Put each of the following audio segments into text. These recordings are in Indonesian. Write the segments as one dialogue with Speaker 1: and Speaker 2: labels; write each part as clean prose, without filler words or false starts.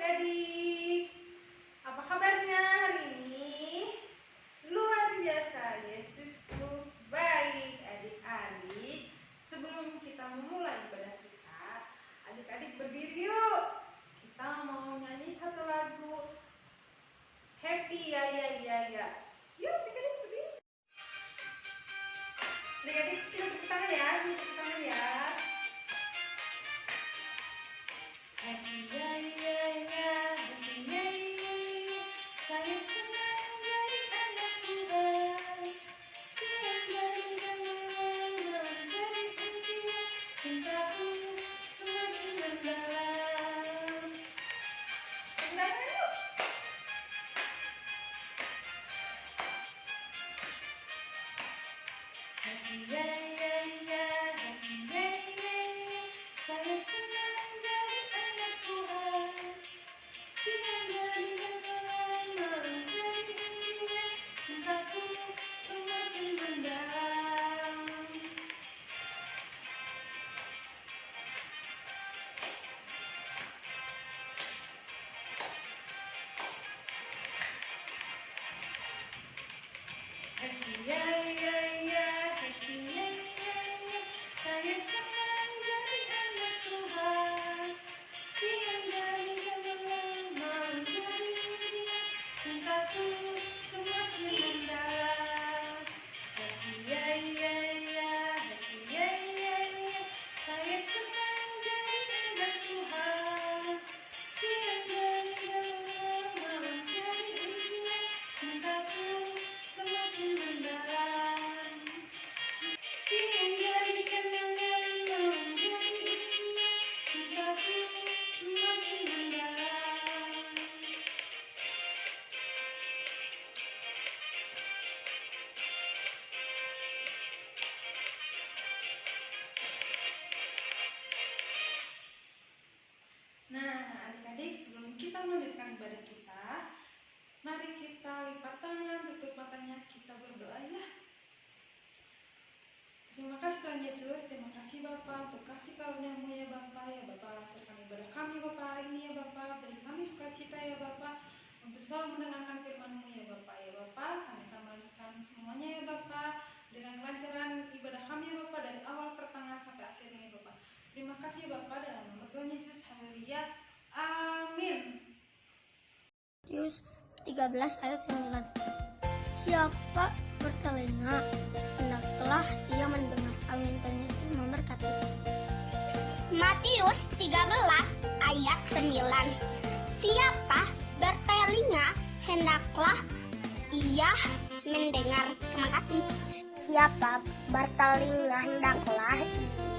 Speaker 1: adik-adik. Apa kabarnya hari ini? Luar biasa, Yesusku baik adik-adik. Sebelum kita memulai ibadah kita, adik-adik berdiri yuk. Kita mau nyanyi satu lagu Happy ya ya ya ya. Yuk adik-adik berdiri. Adik-adik kita tepuk tangan ya, tepuk tangan ya. Happy ya ya ya, happy ya ya ya. Saya senang jadi anak Tuhan. Senang jadi anak jadi impian. Cintaku semakin mendalam. Tangan yuk. Happy ya ya ya, happy ya ya ya. Saya senang jadi anak Tuhan. Senang jadi anak Tuhan jadi impian. Cintaku semakin mendalam. Happy ya ya ya, happy ya ya ya. Saya senang jadi anak Tuhan. Senang jadi anak jadi impian. Cintaku semakin mendalam. Happy ya ya ya, happy ya ya ya. Saya senang jadi anak Tuhan. Senang jadi anak jadi impian. Cintaku semakin mendalam. Senang jadi anak jadi impian. Cintaku semakin mendalam. Nah, adik-adik, sebelum kita melanjutkan ibadah kita, mari kita lipat tangan, tutup matanya, kita berdoa ya. Terima kasih Tuhan Yesus, terima kasih Bapa untuk kasih karunia-Mu ya Bapa. Ya Bapa, lancarkan ibadah kami Bapa hari ini ya Bapa. Beri kami sukacita ya Bapa untuk selalu mendengarkan firman-Mu ya Bapa. Ya Bapa, kami akan melanjutkan semuanya ya Bapa dengan kelancaran ibadah kami ya Bapa dari awal pertengahan sampai akhirnya ya Bapa. Terima kasih ya Bapa, dalam nama Tuhan Yesus, haleluya, amin.
Speaker 2: Matius 13 ayat 9. Siapa bertelinga, hendaklah ia mendengar. Amin. Tuhan Yesus memberkati.
Speaker 3: Matius 13 ayat 9. Siapa bertelinga, hendaklah ia mendengar. Terima kasih. Siapa bertelinga, hendaklah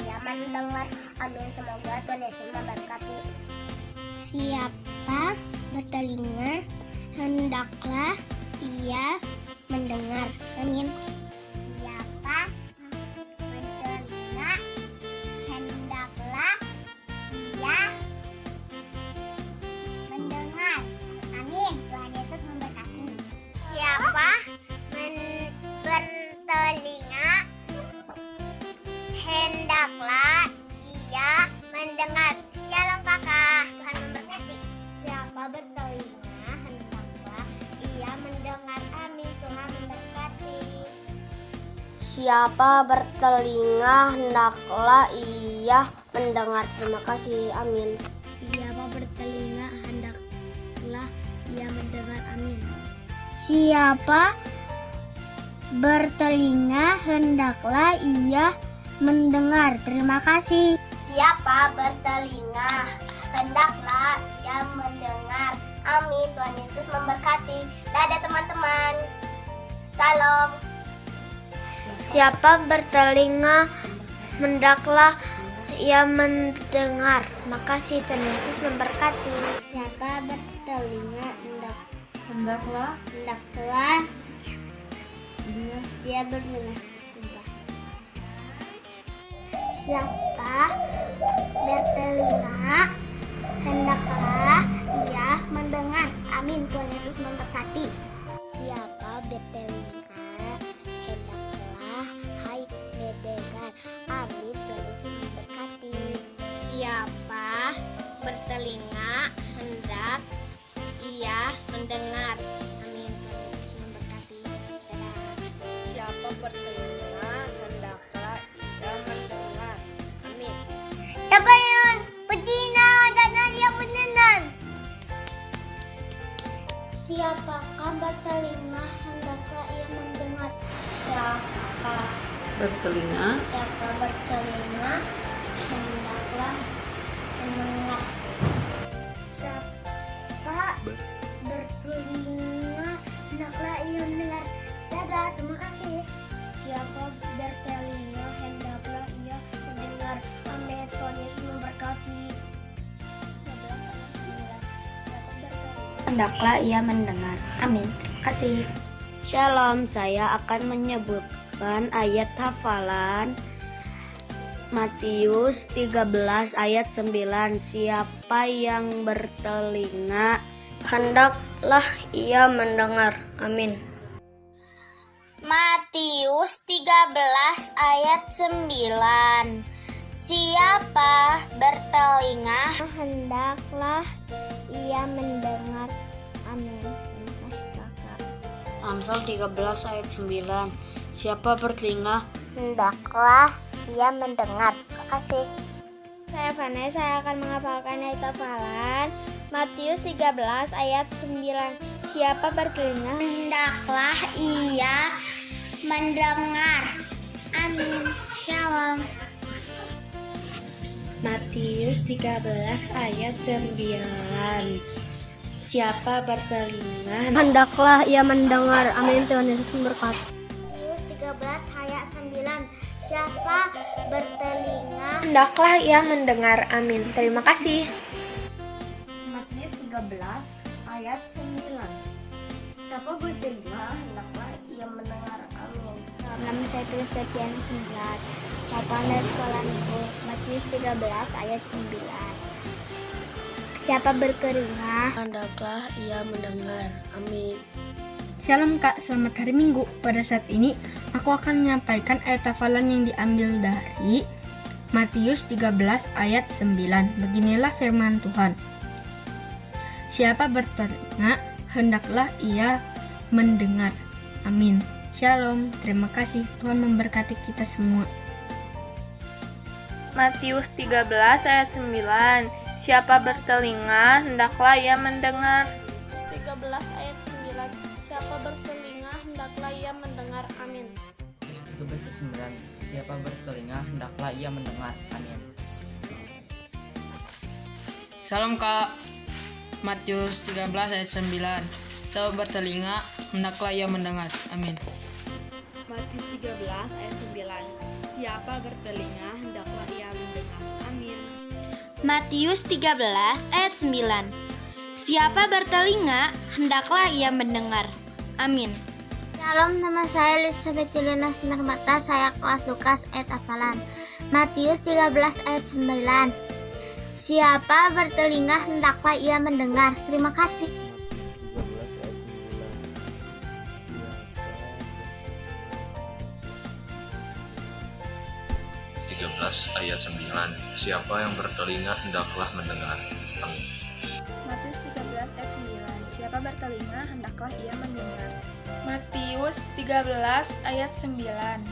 Speaker 3: ia mendengar. Amin. Semoga Tuhan Yesus memberkati. Siapa bertelinga, hendaklah ia mendengar. Amin. Siapa bertelinga, hendaklah ia mendengar. Amin. Tuhan Yesus memberkati. Siapa bertelinga, hendaklah ia mendengar. Shalom kakak. Tuhan memberkati. Siapa bertelinga, hendaklah ia mendengar. Amin. Tuhan memberkati.
Speaker 2: Siapa bertelinga, hendaklah ia mendengar. Terima kasih. Amin. Siapa bertelinga, hendaklah ia mendengar. Amin. Siapa bertelinga, hendaklah ia mendengar. Terima kasih.
Speaker 3: Siapa bertelinga, hendaklah ia mendengar. Amin. Tuhan Yesus memberkati. Dadah teman-teman. Salam.
Speaker 2: Siapa bertelinga, hendaklah ia mendengar. Makasih, Tuhan Yesus memberkati. Siapa bertelinga, hendaklah ia mendengar.
Speaker 3: Siapa bertelinga, hendaklah ia mendengar. Amin. Tuhan Yesus memberkati.
Speaker 2: Siapa bertelinga, hendaklah mendengar. Amin. Tuhan Yesus memberkati.
Speaker 3: Siapa bertelinga, hendak mendengar. Amin. Tuhan Yesus memberkati. Dadah.
Speaker 2: Siapa bertelinga, hendaklah ia mendengar. Amin.
Speaker 3: Siapa yang betina dan ia mendengar? Siapakah bertelinga, hendaklah ia mendengar. Siapa
Speaker 4: Bertelinga.
Speaker 3: bertelinga, hendaklah mendengar. Siapa bertelinga, hendaklah ia mendengar. Dadah, terima kasih. Siapa bertelinga, hendaklah ia mendengar. Amin. Tuhan Yesus memberkati. 12 ayat 9. Siapa bertelinga, hendaklah ia mendengar. Amin. Terima kasih.
Speaker 2: Shalom, saya akan menyebutkan ayat hafalan Matius 13 ayat 9. Siapa yang bertelinga, hendaklah ia mendengar. Amin.
Speaker 3: Matius 13 ayat 9. Siapa bertelinga, hendaklah ia mendengar. Amin. Terima kasih Kakak.
Speaker 2: Amsal 13 ayat 9. Siapa bertelinga,
Speaker 3: Hendaklah ia mendengar. Terima kasih. Saya Vanessa, saya akan menghafalkan ayat hafalan Matius 13 ayat 9. Siapa bertelinga, hendaklah ia mendengar. Amin. Shalom.
Speaker 2: Matius 13 ayat 9. Siapa bertelinga, hendaklah ia mendengar. Amin. Tuhan Yesus memberkati.
Speaker 3: Matius 13 ayat 9. Siapa bertelinga,
Speaker 2: Hendaklah ia mendengar. Amin. Terima kasih.
Speaker 5: Matius 13 ayat 9. Siapa bertelinga, hendaklah ia mendengar. Amin.
Speaker 3: Nama saya tulis Septian 9. Laporan dari sekolah minggu. Matius 13 ayat 9. Siapa bertelinga,
Speaker 2: Hendaklah ia mendengar. Amin.
Speaker 6: Shalom Kak, selamat hari Minggu. Pada saat ini, aku akan menyampaikan ayat hafalan yang diambil dari Matius 13 ayat 9. Beginilah firman Tuhan. Siapa bertelinga, hendaklah ia mendengar. Amin. Shalom, terima kasih. Tuhan memberkati kita semua.
Speaker 7: Matius 13 ayat 9. Siapa bertelinga, hendaklah ia mendengar.
Speaker 2: 13 ayat 9. Siapa bertelinga, hendaklah ia mendengar. Amin.
Speaker 4: 13 ayat 9. Siapa bertelinga, hendaklah ia mendengar. Amin. Salam Kak. Matius 13 ayat 9. Siapa bertelinga, hendaklah ia mendengar. Amin.
Speaker 6: Matius 13 ayat 9. Siapa bertelinga, hendaklah ia mendengar. Amin.
Speaker 8: Matius 13 ayat 9. Siapa bertelinga, hendaklah ia mendengar. Amin.
Speaker 3: Shalom, nama saya Elizabeth Juliana Sinarmata, saya kelas Lukas ayat hafalan Matius 13 ayat 9. Siapa bertelinga, hendaklah ia mendengar. Terima kasih.
Speaker 9: 13 ayat 9. Siapa yang bertelinga hendaklah mendengar. Amin.
Speaker 5: Matius 13 ayat 9. Siapa bertelinga, hendaklah ia mendengar.
Speaker 1: Matius 13 ayat 9.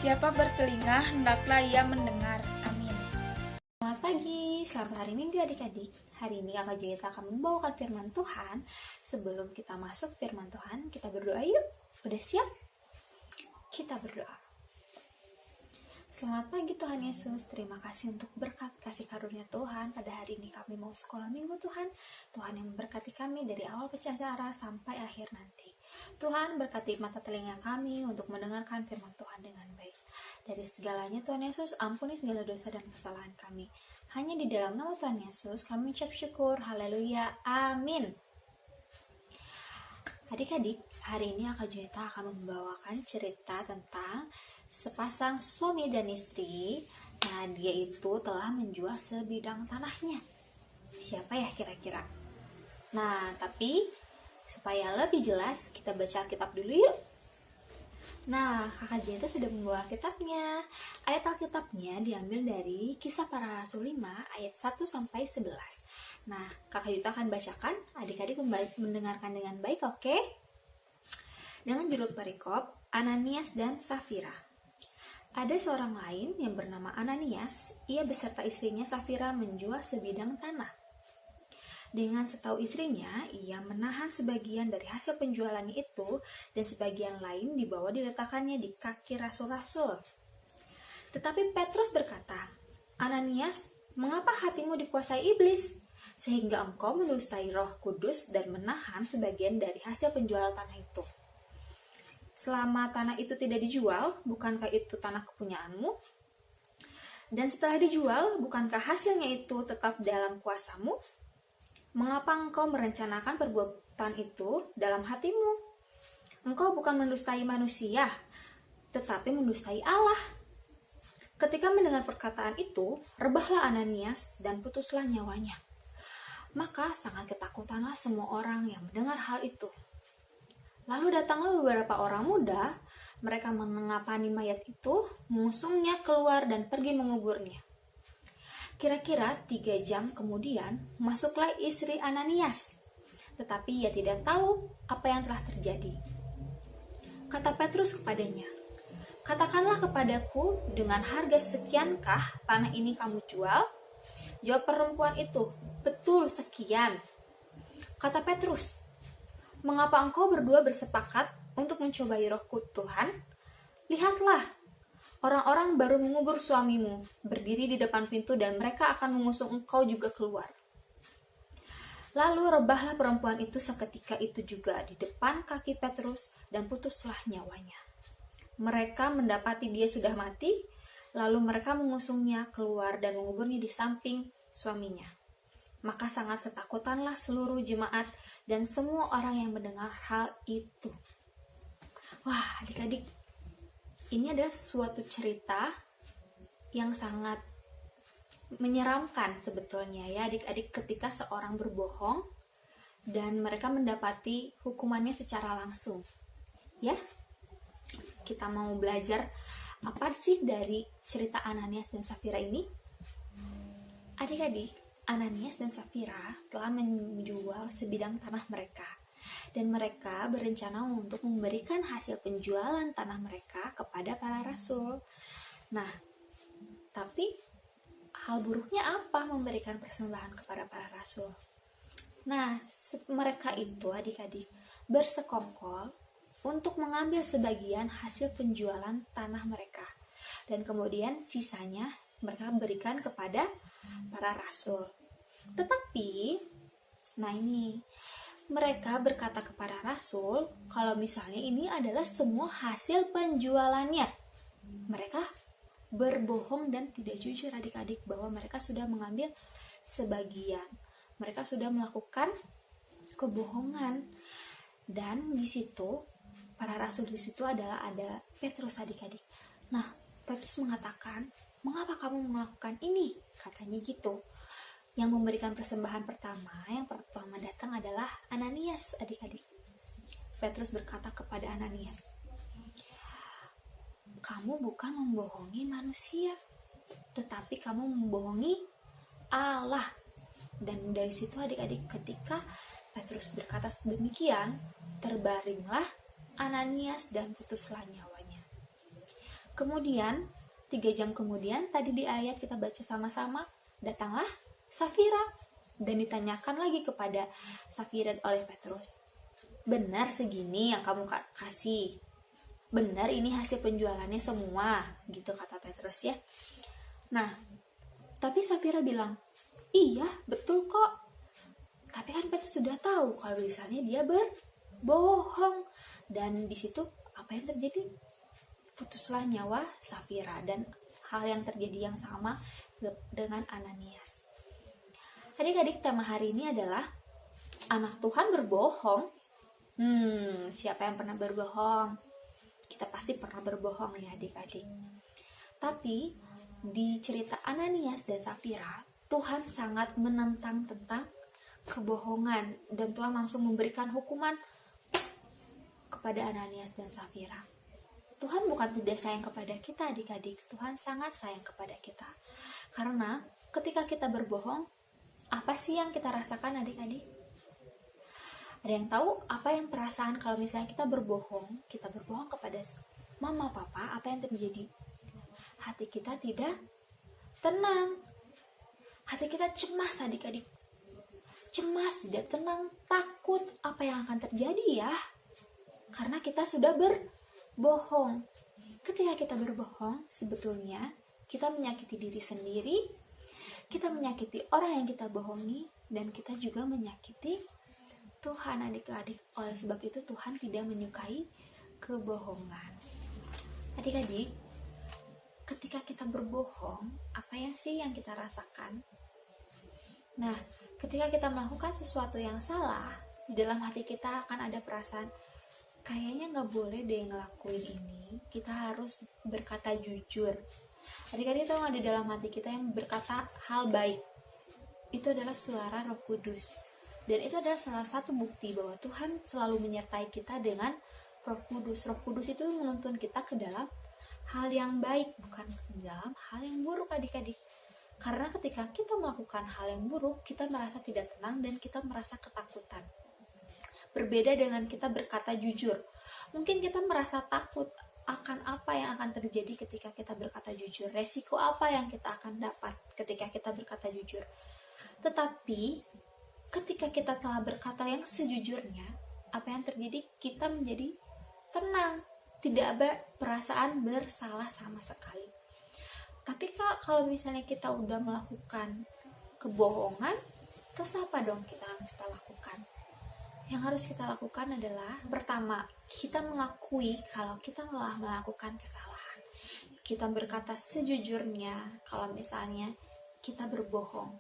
Speaker 1: Siapa bertelinga, hendaklah ia mendengar. Amin.
Speaker 10: Selamat pagi, selamat hari Minggu adik-adik. Hari ini Kakak Julieta akan membawakan firman Tuhan. Sebelum kita masuk firman Tuhan, kita berdoa yuk. Udah siap? Kita berdoa. Selamat pagi Tuhan Yesus, terima kasih untuk berkat kasih karunia Tuhan. Pada hari ini kami mau sekolah minggu Tuhan. Tuhan yang memberkati kami dari awal pecah acara sampai akhir nanti. Tuhan berkati mata telinga kami untuk mendengarkan firman Tuhan dengan baik. Dari segalanya Tuhan Yesus, ampuni segala dosa dan kesalahan kami. Hanya di dalam nama Tuhan Yesus kami ucap syukur, haleluya, amin. Adik-adik, hari ini Kak Julieta akan membawakan cerita tentang sepasang suami dan istri. Nah, dia itu telah menjual sebidang tanahnya. Siapa ya kira-kira? Nah, tapi supaya lebih jelas, kita baca Alkitab dulu yuk. Nah, kakak J itu sudah membawa Alkitabnya. Ayat Alkitabnya diambil dari Kisah Para Rasul 5 ayat 1-11. Nah, kakak Yuta akan bacakan, adik-adik mendengarkan dengan baik, oke? Dengan judul perikop, Ananias dan Safira. Ada seorang lain yang bernama Ananias, ia beserta istrinya Safira menjual sebidang tanah. Dengan setahu istrinya, ia menahan sebagian dari hasil penjualannya itu dan sebagian lain dibawa diletakkannya di kaki rasul-rasul. Tetapi Petrus berkata, Ananias, mengapa hatimu dikuasai iblis, sehingga engkau mendustai Roh Kudus dan menahan sebagian dari hasil penjualan tanah itu? Selama tanah itu tidak dijual, bukankah itu tanah kepunyaanmu? Dan setelah dijual, bukankah hasilnya itu tetap dalam kuasamu? Mengapa engkau merencanakan perbuatan itu dalam hatimu? Engkau bukan mendustai manusia, tetapi mendustai Allah. Ketika mendengar perkataan itu, rebahlah Ananias dan putuslah nyawanya. Maka sangat ketakutanlah semua orang yang mendengar hal itu. Lalu datanglah beberapa orang muda, mereka mengapani mayat itu, mengusungnya keluar dan pergi menguburnya. Kira-kira 3 jam kemudian, masuklah istri Ananias. Tetapi ia tidak tahu apa yang telah terjadi. Kata Petrus kepadanya, katakanlah kepadaku, dengan harga sekiankah tanah ini kamu jual? Jawab perempuan itu, betul sekian. Kata Petrus, mengapa engkau berdua bersepakat untuk mencobai Roh Tuhan? Lihatlah, orang-orang baru mengubur suamimu, berdiri di depan pintu dan mereka akan mengusung engkau juga keluar. Lalu rebahlah perempuan itu seketika itu juga di depan kaki Petrus dan putuslah nyawanya. Mereka mendapati dia sudah mati, lalu mereka mengusungnya keluar dan menguburnya di samping suaminya. Maka sangat ketakutanlah seluruh jemaat dan semua orang yang mendengar hal itu. Wah, adik-adik, ini adalah suatu cerita yang sangat menyeramkan sebetulnya ya adik-adik, ketika seorang berbohong dan mereka mendapati hukumannya secara langsung. Ya, kita mau belajar apa sih dari cerita Ananias dan Safira ini? Adik-adik, Ananias dan Safira telah menjual sebidang tanah mereka. Dan mereka berencana untuk memberikan hasil penjualan tanah mereka kepada para rasul. Nah, tapi hal buruknya apa memberikan persembahan kepada para rasul? Nah, mereka itu adik-adik bersekongkol untuk mengambil sebagian hasil penjualan tanah mereka. Dan kemudian sisanya mereka berikan kepada para rasul. Tetapi, nah ini, mereka berkata kepada rasul kalau misalnya ini adalah semua hasil penjualannya. Mereka berbohong dan tidak jujur adik-adik bahwa mereka sudah mengambil sebagian. Mereka sudah melakukan kebohongan. Dan di situ para rasul di situ adalah ada Petrus adik-adik. Nah, Petrus mengatakan, "Mengapa kamu melakukan ini?" Katanya gitu. Yang memberikan persembahan yang pertama datang adalah Ananias adik-adik. Petrus berkata kepada Ananias, "Kamu bukan membohongi manusia, tetapi kamu membohongi Allah." Dan dari situ adik-adik, ketika Petrus berkata demikian, terbaringlah Ananias dan putuslah nyawanya. Kemudian 3 jam kemudian, tadi di ayat kita baca sama-sama, datanglah Safira dan ditanyakan lagi kepada Safira oleh Petrus, "Benar segini yang kamu kasih? Benar ini hasil penjualannya semua?" Gitu kata Petrus ya. Nah, tapi Safira bilang, "Iya, betul kok." Tapi kan Petrus sudah tahu kalau misalnya dia berbohong. Dan di situ apa yang terjadi? Putuslah nyawa Safira dan hal yang terjadi yang sama dengan Ananias. Adik-adik, tema hari ini adalah anak Tuhan berbohong. Siapa yang pernah berbohong? Kita pasti pernah berbohong ya adik-adik. Tapi di cerita Ananias dan Safira, Tuhan sangat menentang tentang kebohongan dan Tuhan langsung memberikan hukuman kepada Ananias dan Safira. Tuhan bukan tidak sayang kepada kita adik-adik, Tuhan sangat sayang kepada kita. Karena ketika kita berbohong, apa sih yang kita rasakan adik-adik? Ada yang tahu apa yang perasaan kalau misalnya kita berbohong kepada mama papa, apa yang terjadi? Hati kita tidak tenang. Hati kita cemas adik-adik. Cemas, tidak tenang, takut apa yang akan terjadi ya. Karena kita sudah berbohong. Ketika kita berbohong, sebetulnya kita menyakiti diri sendiri, kita menyakiti orang yang kita bohongi, dan kita juga menyakiti Tuhan adik-adik. Oleh sebab itu Tuhan tidak menyukai kebohongan. Adik-adik, ketika kita berbohong, apa yang sih yang kita rasakan? Nah, ketika kita melakukan sesuatu yang salah, di dalam hati kita akan ada perasaan, kayaknya gak boleh deh ngelakuin ini, kita harus berkata jujur. Adik-adik tahu gak, di dalam hati kita yang berkata hal baik, itu adalah suara Roh Kudus. Dan itu adalah salah satu bukti bahwa Tuhan selalu menyertai kita dengan Roh Kudus. Roh Kudus itu menuntun kita ke dalam hal yang baik, bukan ke dalam hal yang buruk adik-adik. Karena ketika kita melakukan hal yang buruk, kita merasa tidak tenang dan kita merasa ketakutan. Berbeda dengan kita berkata jujur. Mungkin kita merasa takut akan apa yang akan terjadi ketika kita berkata jujur. Resiko apa yang kita akan dapat ketika kita berkata jujur. Tetapi ketika kita telah berkata yang sejujurnya, apa yang terjadi? Kita menjadi tenang, tidak ada perasaan bersalah sama sekali. Tapi Kak, kalau misalnya kita udah melakukan kebohongan, terus apa dong kita lakukan? Yang harus kita lakukan adalah, pertama, kita mengakui kalau kita telah melakukan kesalahan. Kita berkata sejujurnya kalau misalnya kita berbohong.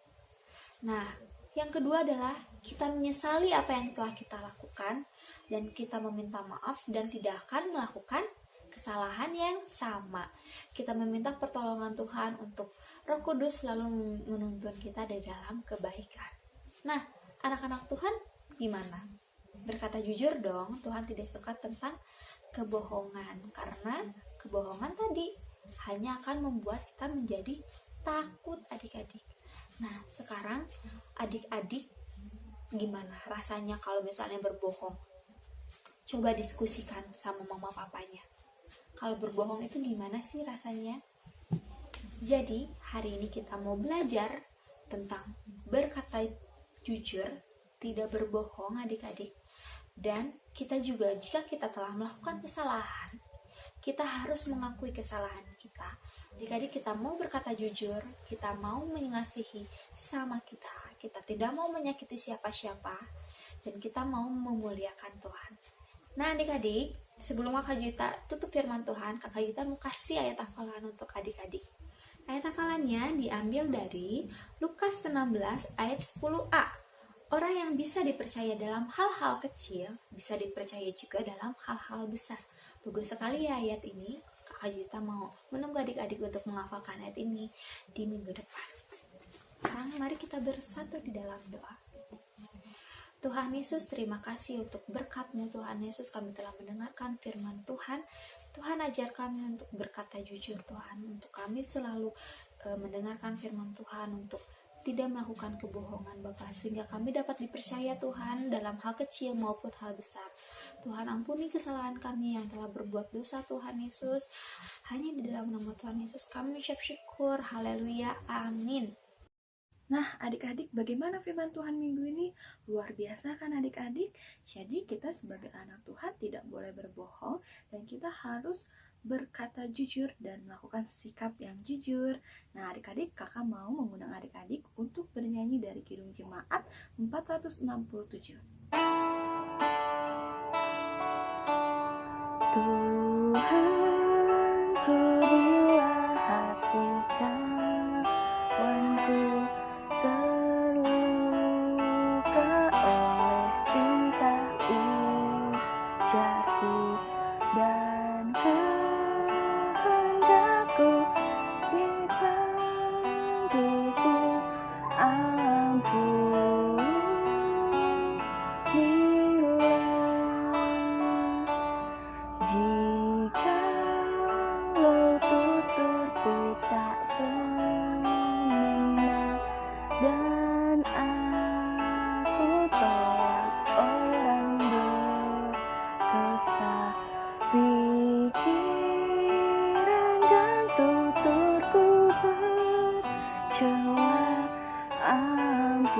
Speaker 10: Nah, yang kedua adalah kita menyesali apa yang telah kita lakukan dan kita meminta maaf dan tidak akan melakukan kesalahan yang sama. Kita meminta pertolongan Tuhan untuk Roh Kudus selalu menuntun kita di dalam kebaikan. Nah, anak-anak Tuhan gimana? Berkata jujur dong, Tuhan tidak suka tentang kebohongan. Karena kebohongan tadi hanya akan membuat kita menjadi takut adik-adik. Nah, sekarang adik-adik gimana rasanya kalau misalnya berbohong? Coba diskusikan sama mama papanya. Kalau berbohong itu gimana sih rasanya? Jadi, hari ini kita mau belajar tentang berkata jujur, tidak berbohong adik-adik. Dan kita juga, jika kita telah melakukan kesalahan, kita harus mengakui kesalahan kita. Adik-adik, kita mau berkata jujur, kita mau mengasihi sesama kita, kita tidak mau menyakiti siapa-siapa, dan kita mau memuliakan Tuhan. Nah adik-adik, sebelum Kakak Juita tutup firman Tuhan, Kakak Juita mau kasih ayat hafalan untuk adik-adik. Ayat hafalannya diambil dari Lukas 16 ayat 10a. Orang yang bisa dipercaya dalam hal-hal kecil, bisa dipercaya juga dalam hal-hal besar. Bagus sekali ya ayat ini. Kakak Juita mau menunggu adik-adik untuk menghafalkan ayat ini di minggu depan. Sekarang mari kita bersatu di dalam doa. Tuhan Yesus, terima kasih untuk berkat-Mu. Tuhan Yesus, kami telah mendengarkan firman Tuhan. Tuhan ajar kami untuk berkata jujur Tuhan. Untuk kami selalu mendengarkan firman Tuhan, untuk tidak melakukan kebohongan Bapa, sehingga kami dapat dipercaya Tuhan dalam hal kecil maupun hal besar. Tuhan ampuni kesalahan kami yang telah berbuat dosa Tuhan Yesus. Hanya di dalam nama Tuhan Yesus kami ucap syukur. Haleluya, amin.
Speaker 5: Nah, adik-adik, bagaimana firman Tuhan minggu ini? Luar biasa kan adik-adik? Jadi kita sebagai anak Tuhan tidak boleh berbohong dan kita harus berkata jujur dan melakukan sikap yang jujur. Nah, adik-adik, kakak mau mengundang adik-adik untuk bernyanyi dari Kidung Jemaat 467.
Speaker 7: Tuhan, berilah hati kawanku terluka oleh cinta ujati dan kehendakku dibantuku ampunilah.
Speaker 5: Oke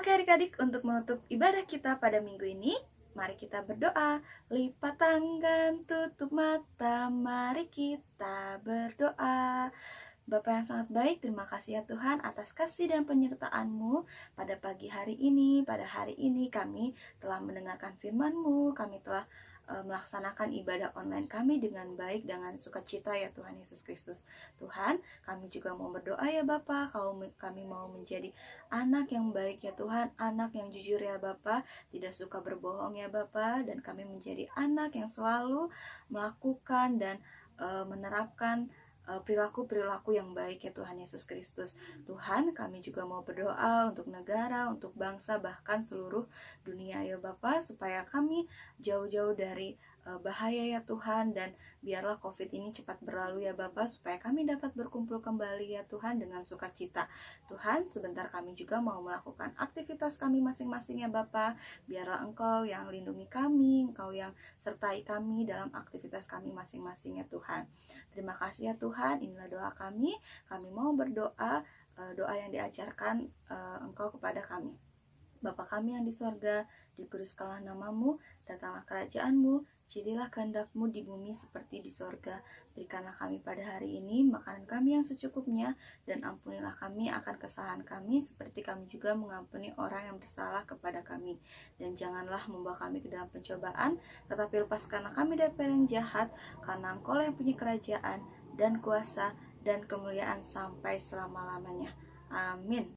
Speaker 5: adik-adik, untuk menutup ibadah kita pada minggu ini, mari kita berdoa. Lipat tangan, tutup mata, mari kita berdoa. Bapa yang sangat baik, terima kasih ya Tuhan atas kasih dan penyertaan-Mu pada pagi hari ini. Pada hari ini kami telah mendengarkan firman-Mu, kami telah melaksanakan ibadah online kami dengan baik, dengan sukacita ya Tuhan Yesus Kristus. Tuhan, kami juga mau berdoa ya Bapa, kami mau menjadi anak yang baik ya Tuhan, anak yang jujur ya Bapa, tidak suka berbohong ya Bapa, dan kami menjadi anak yang selalu melakukan dan menerapkan perilaku-perilaku yang baik ya Tuhan Yesus Kristus. Tuhan, kami juga mau berdoa untuk negara, untuk bangsa, bahkan seluruh dunia ya Bapa, supaya kami jauh-jauh dari bahaya ya Tuhan, dan biarlah COVID ini cepat berlalu ya Bapa, supaya kami dapat berkumpul kembali ya Tuhan dengan sukacita. Tuhan, sebentar kami juga mau melakukan aktivitas kami masing-masing ya Bapa, biarlah Engkau yang lindungi kami, Engkau yang sertai kami dalam aktivitas kami masing-masing ya Tuhan. Terima kasih ya Tuhan, inilah doa kami mau berdoa, doa yang diajarkan Engkau kepada kami. Bapa kami yang di sorga, dikuduskanlah nama-Mu, datanglah kerajaan-Mu, jadilah kehendak-Mu di bumi seperti di sorga. Berikanlah kami pada hari ini makanan kami yang secukupnya, dan ampunilah kami akan kesalahan kami, seperti kami juga mengampuni orang yang bersalah kepada kami. Dan janganlah membawa kami ke dalam pencobaan, tetapi lepaskanlah kami dari yang jahat, karena Engkau yang punya kerajaan, dan kuasa, dan kemuliaan sampai selama-lamanya. Amin.